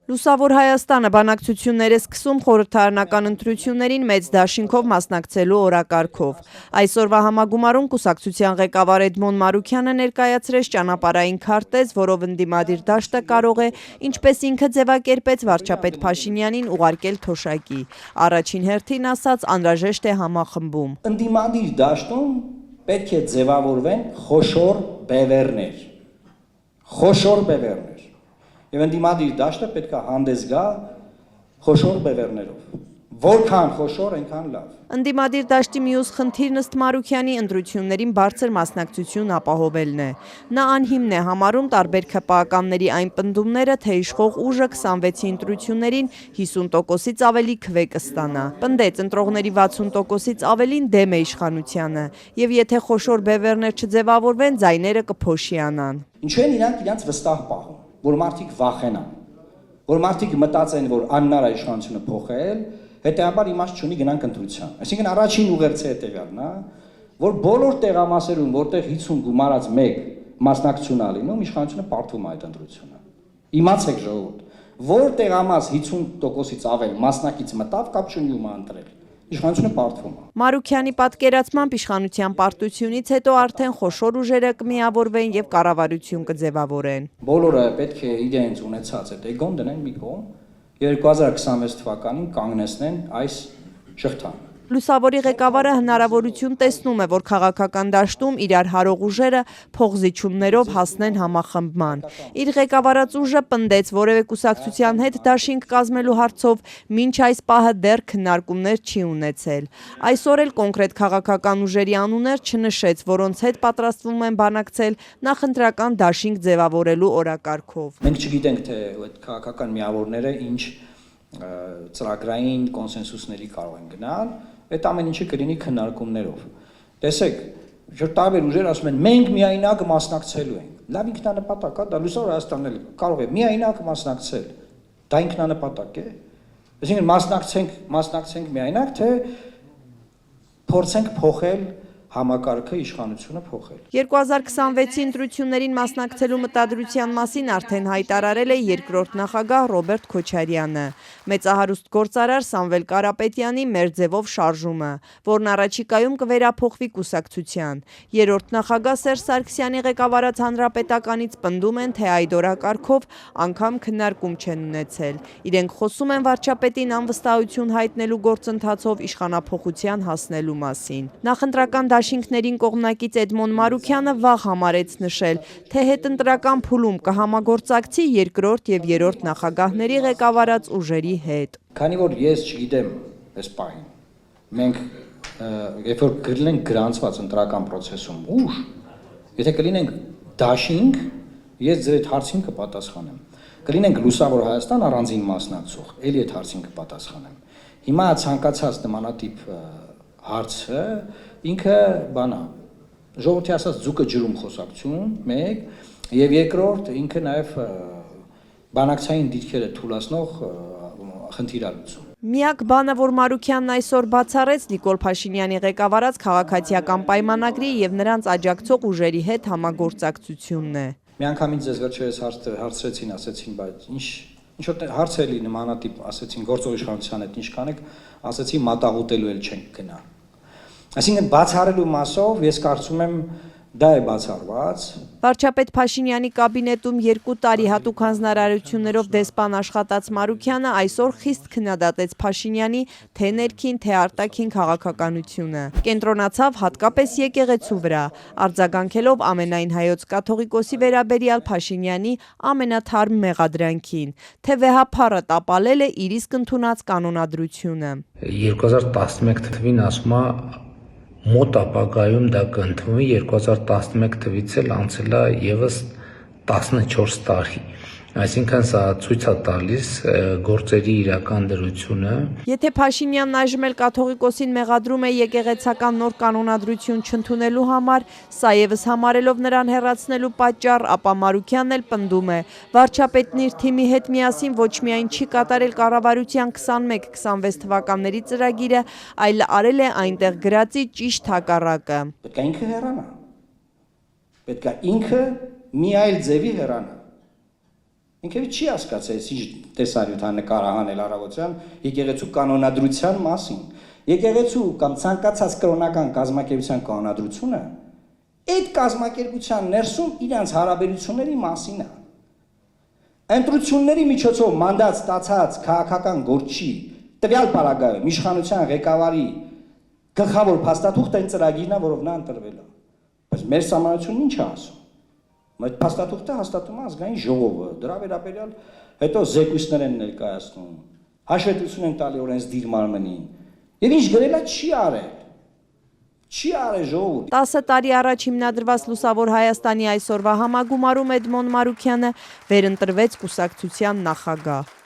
Լուսավոր Հայաստանը բանակցություններ է սկսում խորհրդարանական ընտրություններին մեծ դաշինքով մասնակցելու օրակարգով։ Այսօրվա համագումարում կուսակցության ղեկավար Էդմոն Մարուքյանը ներկայացրեց ճանապարհային քարտեզ, որով ընդդիմադիր դաշտը կարող է, ինչպես ինքը ձևակերպեց վարչապետ Փաշինյանին, ուղարկել թոշակի։ Առաջին հերթին ասաց, անհրաժեշտ է համախմբում։ Ընդդիմադիր դաշտում պետք է ձևավորվեն խոշոր բևեռներ։ Եվ ընդդիմադիր դաշտը պետք է հանդես գա խոշոր բևեռներով։ Որքան խոշոր, այնքան լավ։ Ընդդիմադիր դաշտի մյուս խնդիրն ըստ Մարուքյանի ընտրություններին բարձր մասնակցություն ապահովելն է։ Նա անհիմն է համարում տարբեր ՔՊԱ-ականների այն պնդումները, թե իշխող ուժը 26-ի ընտրություններին 50%-ից ավելի քվե կստանա։ Պնդեց, ընտրողների 60%-ից ավելին դեմ է իշխանությանը, եւ եթե խոշոր բևեռներ չձևավորվեն, ձայները կփոշիանան։ Ինչու են իրանք իրանց վստահ պահում, որ մարդիկ վախենան, որ մարդիկ մտածեն, որ անհնար է իշխանությունը փոխել, հետեւաբար իմաստ չունի գնանք ընտրության։ Այսինքն առաջին ուղերձը հետեւյալն է, որ բոլոր տեղամասերում, որտեղ 50 գումարած 1 մասնակցություն ա լինում, իշխանությունը պարտվում է այդ ընտրությունը։ Իմացեք ժողովուրդ, որ տեղամաս 50%-ից ավել մասնակից մտավ, կապ չունի ում ընտրել։ Իշխանությունը պարտվում է։ Մարուքյանի պատկերացմամբ իշխանության պարտությունից հետո արդեն խոշոր ուժերը կմիավորվեն եւ կառավարություն կձևավորեն։ Բոլորը պետք է իրենց ունեցած այդ էգոն դնեն մի կողմ, 2026 թվականին կանգնեցնեն այս շղթան։ Լուսավորի ղեկավարը հնարավորություն տեսնում է, որ քաղաքական դաշտում իրար հարող ուժերը փողզիչումներով հասնեն համախմբման։ Իր ղեկավարած ուժը պնդեց, որևէ կուսակցության հետ դաշինք կազմելու հարցով մինչ այս պահը դեռ քննարկումներ չի ունեցել։ Այսօր էլ կոնկրետ քաղաքական ուժերի անուններ չնշեց, որոնց հետ պատրաստվում են բանակցել նախընտրական դաշինք ձևավորելու օրակարգով։ Մենք չգիտենք, թե այդ քաղաքական միավորները ինչ ծրագրային կոնսենսուսների կարող են գնալ, այդ ամեն ինչը կլինի քննարկումներով։ Տեսեք, որ տարբեր ուժեր ասում են, մենք միայնակ մասնակցելու ենք։ Լավ ինքնանպատակ է, դա Լուսավոր Հայաստանն էլ կարող է միայնակ մասնակցել։ Դա ինքնանպատակ է։ Այսինքն մասնակցենք միայնակ, թե փորձենք փոխել համակարգը, իշխանությունը փոխել։ 2026-ի ընտրություններին մասնակցելու մտադրության մասին արդեն հայտարարել է երկրորդ նախագահ Ռոբերտ Քոչարյանը։ Մեծահարուստ գործարար Սամվել Կարապետյանի մեր ձևով շարժումը, որն առաջիկայում կվերափոխվի կուսակցության։ Երրորդ նախագահ Սերժ Սարգսյանի ղեկավարած Հանրապետականից պնդում են, թե այդ օրակարգով անգամ քննարկում չեն ունեցել։ Իրենք խոսում են վարչապետին անվստահություն հայտնելու գործընթացով իշխանափոխության հասնելու մասին։ Նախընտրական դաշինքներին կողմնակից Էդմոն Մարուքյանը վաղ համարեց նշել, թե հետընտրական փուլում կհամագործակցի երկրորդ եւ երրորդ նախագահների ղեկավարած ուժերի հետ։ Քանի որ ես չգիտեմ այս պահին, մենք երբ որ կլինենք գրանցված ընտրական process-ում ուժ, եթե կլինենք դաշինք, ես ձեր այդ հարցին կպատասխանեմ։ Կլինենք Լուսավոր Հայաստան առանձին մասնակցող, ելի այդ հարցին կպատասխանեմ։ Հիմա ցանկացած նմանատիպ հարցը ինքը բանա ժողովրդի ասած ձուկը ջրում խոսակցություն մեկ եւ երկրորդ ինքը նաեւ բանակցային դիրքերը թույլատնող խնդիրալուծում։ Միակ բանը, որ Մարուքյանն այսօր բացառեց Նիկոլ Փաշինյանի ղեկավարած քաղաքացիական պայմանագրի եւ նրանց աջակցող ուժերի հետ համագործակցությունն է։ Միանգամից ձեզ վերջերս հարցրեցին, ասեցին, բայց ինչ որ հարց էլի նմանատիպ ասեցին գործող իշխանության հետ ինչ կանեք, ասեցին մատաղուտելու էլ չենք գնա։ Այսինքն բացառելու մասով ես կարծում եմ դա է բացառված։ Վարչապետ Փաշինյանի կաբինետում 2 տարի հատուկ հանձնարարություններով դեսպան աշխատած Մարուքյանը այսօր խիստ քննադատեց Փաշինյանի թե ներքին, թե արտաքին քաղաքականությունը։ Կենտրոնացավ հատկապես եկեղեցու վրա, արձագանքելով ամենայն հայոց կաթողիկոսի վերաբերյալ Փաշինյանի ամենաթարմ մեղադրանքին, թե վեհափառը տապալել է իր իսկ ընդունած կանոնադրությունը։ 2011 թվին ասում է մոտ ապագայում դա կընդունվի, 2011 թվից էլ անցել է եւս 14 տարի։ Այսինքն սա ցույց է տալիս գործերի իրական դրությունը։ Եթե Փաշինյանն այժմ էլ կաթողիկոսին մեղադրում է եկեղեցական նոր կանոնադրություն չընդունելու համար, սա եւս համարելով նրան հեռացնելու պատճառ, ապա Մարուքյանն էլ պնդում է, վարչապետն իր թիմի հետ միասին ոչ միայն չի կատարել կառավարության 21-26 թվականների ծրագիրը, այլ արել է այնտեղ գրածի ճիշտ հակառակը։ Պետք է ինքը հեռանա։ Պետք է ինքը մի այլ ձևի հեռանա։ Ինքը չի հասկացել, ինչ տեսարյութ ա նկարահանել առավոտյան եկեղեցու կանոնադրության մասին։ Եկեղեցու կամ ցանկացած կրոնական կազմակերպության կանոնադրությունը այդ կազմակերպության ներսում իրանց հարաբերությունների մասին է։ Ընտրությունների միջոցով մանդատ ստացած քաղաքական գործի տվյալ պարագայում իշխանության ղեկավարի գլխավոր փաստաթուղթը այն ծրագիրն է, որով նա ընտրվել է։ Բայց մեր համանությունն ինչ է ասում։ Այդ փաստաթուղթը հաստատում է ազգային ժողովը, դրա վերաբերյալ հետո զեկույցներ են ներկայացնում, հաշվետվություն են տալի օրենսդիր մարմնին։ Եվ ինչ գրել է չի արել։ Չի արել ժողովուրդ։ 10 տարի առաջ հիմնադրված Լուսավոր Հայաստանի այսօրվա համագումարում Էդմոն Մարուքյանը վերընտրվեց կուսակցության նախագահ։